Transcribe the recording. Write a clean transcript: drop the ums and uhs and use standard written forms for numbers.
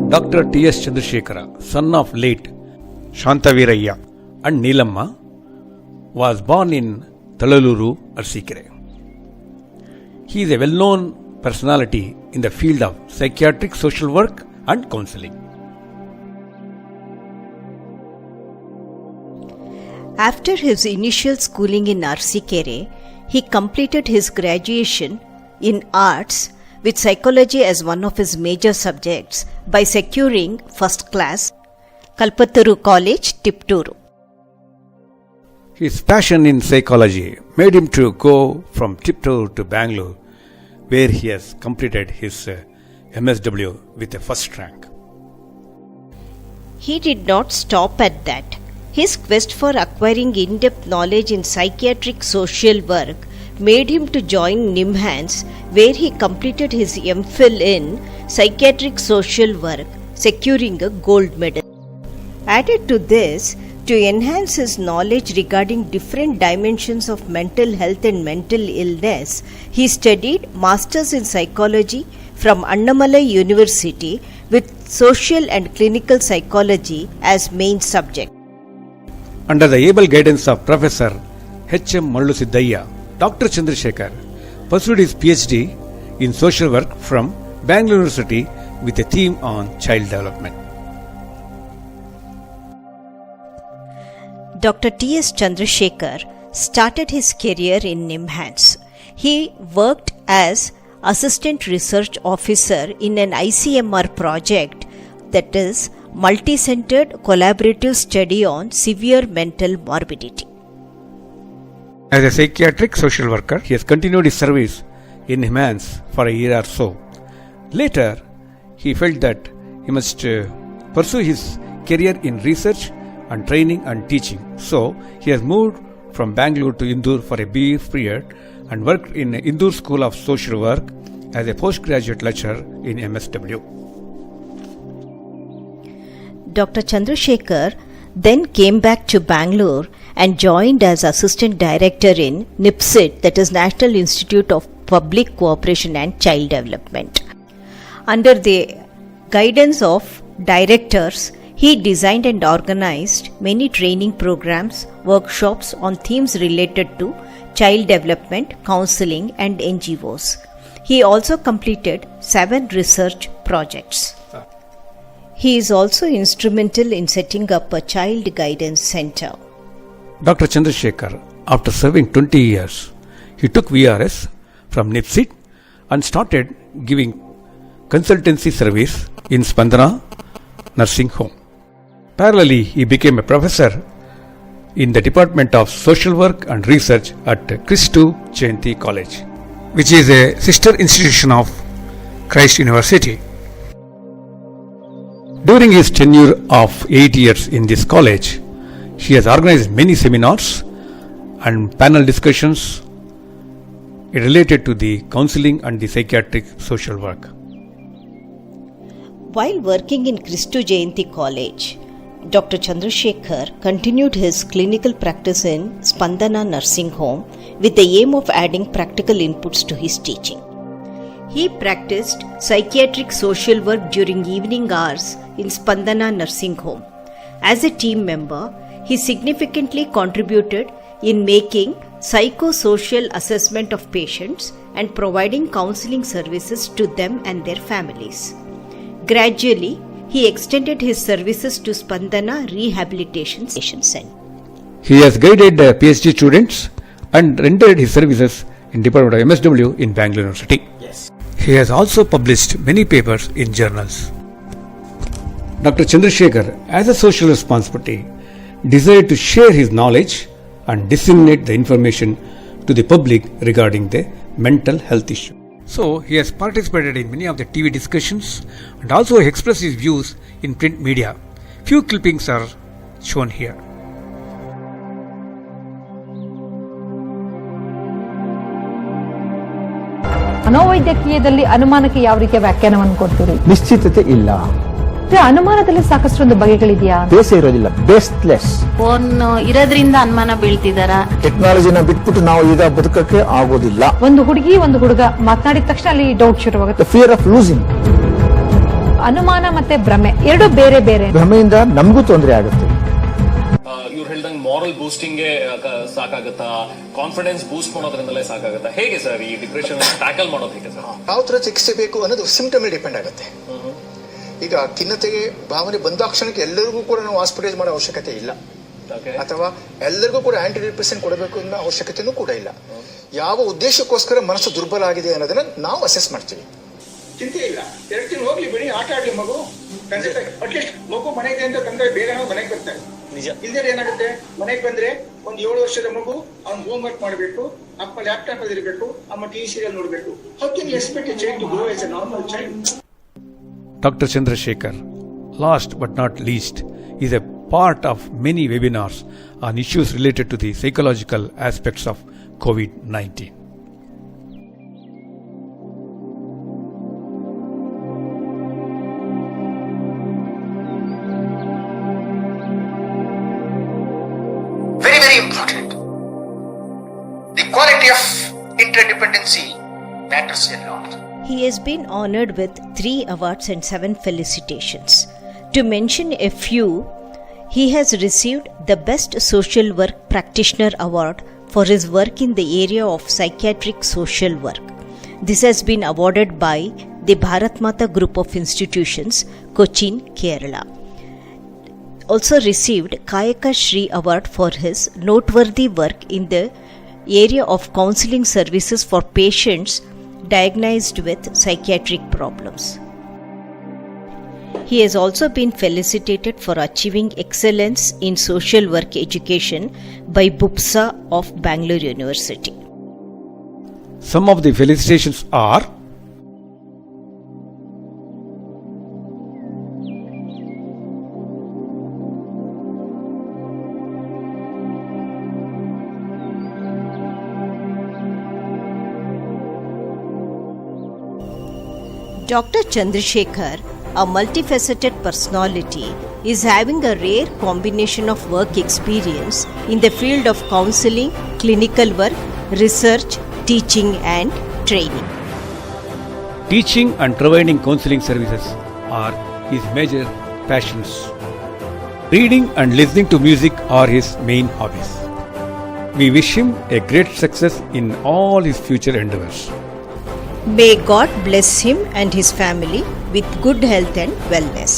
Dr. T.S. Chandrasekhara, son of late Shantaviraya and Neelamma, was born in Talaluru, Arsikere. He is a well-known personality in the field of psychiatric social work and counseling. After his initial schooling in Arsikere, he completed his graduation in arts with psychology as one of his major subjects by securing first class Kalpataru College, Tipturu. His passion in psychology made him to go from Tipturu to Bangalore, where he has completed his MSW with a first rank. He did not stop at that. His quest for acquiring in-depth knowledge in psychiatric social work made him to join NIMHANS, where he completed his MPhil in psychiatric social work, securing a gold medal. Added to this, to enhance his knowledge regarding different dimensions of mental health and mental illness, he studied Masters in Psychology from Annamalai University with Social and Clinical Psychology as main subject. Under the able guidance of Professor H.M. Mallusiddayya, Dr. Chandrasekhar pursued his PhD in social work from Bangalore University with a theme on child development. Dr. T.S. Chandrasekhar started his career in NIMHANS. He worked as Assistant Research Officer in an ICMR project, that is, Multi-Centered Collaborative Study on Severe Mental Morbidity. As a psychiatric social worker, he has continued his service in NIMHANS for a year or so. Later, he felt that he must pursue his career in research and training and teaching. So, he has moved from Bangalore to Indore for a brief period and worked in Indore School of Social Work as a postgraduate lecturer in MSW. Dr. Chandrasekhar then came back to Bangalore and joined as Assistant Director in NIPSID, that is National Institute of Public Cooperation and Child Development. Under the guidance of directors, he designed and organized many training programs, workshops on themes related to child development, counseling and NGOs. He also completed 7 research projects. He is also instrumental in setting up a child guidance center. Dr. Chandrasekhar, after serving 20 years, he took VRS from NIPSID and started giving consultancy service in Spandana Nursing Home. Parallelly, he became a professor in the Department of Social Work and Research at Kristu Jayanti College, which is a sister institution of Christ University. During his tenure of 8 years in this college, he has organized many seminars and panel discussions related to the counseling and the psychiatric social work. While working in Kristu Jayanti College, Dr. Chandrasekhar continued his clinical practice in Spandana Nursing Home with the aim of adding practical inputs to his teaching. He practiced psychiatric social work during evening hours in Spandana Nursing Home. As a team member, he significantly contributed in making psychosocial assessment of patients and providing counseling services to them and their families. Gradually, he extended his services to Spandana Rehabilitation Center. He has guided PhD students and rendered his services in Department of MSW in Bangalore University. Yes. He has also published many papers in journals. Dr. Chandrasekhar, as a social responsibility, desired to share his knowledge and disseminate the information to the public regarding the mental health issue. So, he has participated in many of the TV discussions and also expressed his views in print media. Few clippings are shown here. ಮನೋವೈದ್ಯಕೀಯದಲ್ಲಿ ಅನುಮಾನಕ್ಕೆ ಯಾವ ರೀತಿಯ ವ್ಯಾಖ್ಯಾನವನ್ನು ಕೊಡ್ತೀರಿ? ನಿಶ್ಚಿತತೆ ಇಲ್ಲ. ಅನುಮಾನದಲ್ಲಿ ಸಾಕಷ್ಟು ಬಗೆಗಳಿದೆಯಾ? Base ಇರೋದಿಲ್ಲ, baseless. Phone ಇರೋದ್ರಿಂದ ಅನುಮಾನ ಬೀಳ್ತಿದಾರ. ಟೆಕ್ನಾಲಜಿನ ಬಿಟ್ಬಿಟ್ಟು ನಾವು ಈಗ ಬದುಕಕ್ಕೆ ಆಗೋದಿಲ್ಲ. ಒಂದು ಹುಡುಗಿ ಒಂದು ಹುಡುಗ ಮಾತನಾಡಿದ ತಕ್ಷಣ ಅಲ್ಲಿ ಡೌಟ್ ಶುರುವಾಗುತ್ತೆ. Fear of losing. ಅನುಮಾನ ಮತ್ತೆ ಭ್ರಮೆ ಎರಡು ಬೇರೆ ಬೇರೆ. ಭ್ರಮೆಯಿಂದ ನಮಗೂ ತೊಂದರೆ ಆಗುತ್ತೆ. ಇವ್ರು ಹೇಳ್ದಂಗೆ ಮಾರಲ್ ಬೂಸ್ಟಿಂಗ್ಗೆ ಸಾಕಾಗತ್ತಾ, ಕಾನ್ಫಿಡೆನ್ಸ್ ಬೂಸ್ಟ್ ಮಾಡೋದ್ರಿಂದಲೇ ಸಾಕಾಗತ್ತಾ, ಹೇಗೆ ಸರ್ ಈ ಡಿಪ್ರೆಷನ್ ಟ್ಯಾಕಲ್ ಮಾಡೋದು ಹೇಗೆ ಸರ್? ಯಾವ ತರ ಚಿಕಿತ್ಸೆ ಬೇಕು ಅನ್ನೋದು ಸಿಂಪ್ಟಮ್ ಡಿಪೆಂಡ್ ಆಗುತ್ತೆ. ಈಗ ಖಿನ್ನತೆಗೆ ಭಾವನೆ ಬಂದಾಕ್ಷಣಕ್ಕೆ ಎಲ್ಲರಿಗೂ ಕೂಡ ನಾವು ಹಾಸ್ಪಿಟಲೈಸ್ ಮಾಡೋ ಅವಶ್ಯಕತೆ ಇಲ್ಲ, ಅಥವಾ ಎಲ್ಲರಿಗೂ ಕೂಡ ಆಂಟಿ ಡಿಪ್ರೆಸೆಂಟ್ ಕೊಡಬೇಕು ಅನ್ನೋ ಅವಶ್ಯಕತೆನೂ ಕೂಡ ಇಲ್ಲ. ಯಾವ ಉದ್ದೇಶಕ್ಕೋಸ್ಕರ ಮನಸ್ಸು ದುರ್ಬಲ ಆಗಿದೆ ಅನ್ನೋದನ್ನ ನಾವು ಅಸೆಸ್ ಮಾಡ್ತೀವಿ. ಚಿಂತೆ ಇಲ್ಲ, 2 ತಿಂಗಳು ಹೋಗ್ಲಿ ಬಿಡಿ, ಆಟ ಆಡ್ಲಿ ಮಗು. ಅಟ್ಲೀಸ್ಟ್ ಮಗು ಮನೆಗೆ ಅಂತ ತಂದ್ರೆ ಬೇಗ ನಾವು ಮನೆಗೆ ಬರ್ತಾರೆ. ಇಲ್ದೇ ಏನಾಗುತ್ತೆ, ಮನೆಗೆ ಬಂದ್ರೆ ಒಂದು 7 ವರ್ಷದ ಮಗು ಅವ್ನು ಹೋಮ್ ವರ್ಕ್ ಮಾಡಬೇಕು, ಅಪ್ಪ ಲ್ಯಾಪ್ಟಾಪ್ ಅಲ್ಲಿ ಇರಬೇಕು, ಅಮ್ಮ ಟಿವಿ ಸೀರಿಯಲ್ ನೋಡಬೇಕು. How can you expect a child to grow as a normal child? Dr. Chandrasekhar, last but not least, is a part of many webinars on issues related to the psychological aspects of COVID-19. Very, very important. The quality of interdependency matters a lot. He has been honored with 3 awards and 7 felicitations. To mention a few, he has received the Best Social Work Practitioner Award for his work in the area of psychiatric social work. This has been awarded by the Bharat Mata Group of Institutions, Cochin, Kerala. Also received Kayaka Shri Award for his noteworthy work in the area of counseling services for patients diagnosed with psychiatric problems. He has also been felicitated for achieving excellence in social work education by BUPSA of Bangalore University. Some of the felicitations are: Dr. Chandrasekhar, a multifaceted personality, is having a rare combination of work experience in the field of counseling, clinical work, research, teaching and training. teaching and providing counseling services are his major passions. Reading and listening to music are his main hobbies. We wish him a great success in all his future endeavors. May God bless him and his family with good health and wellness.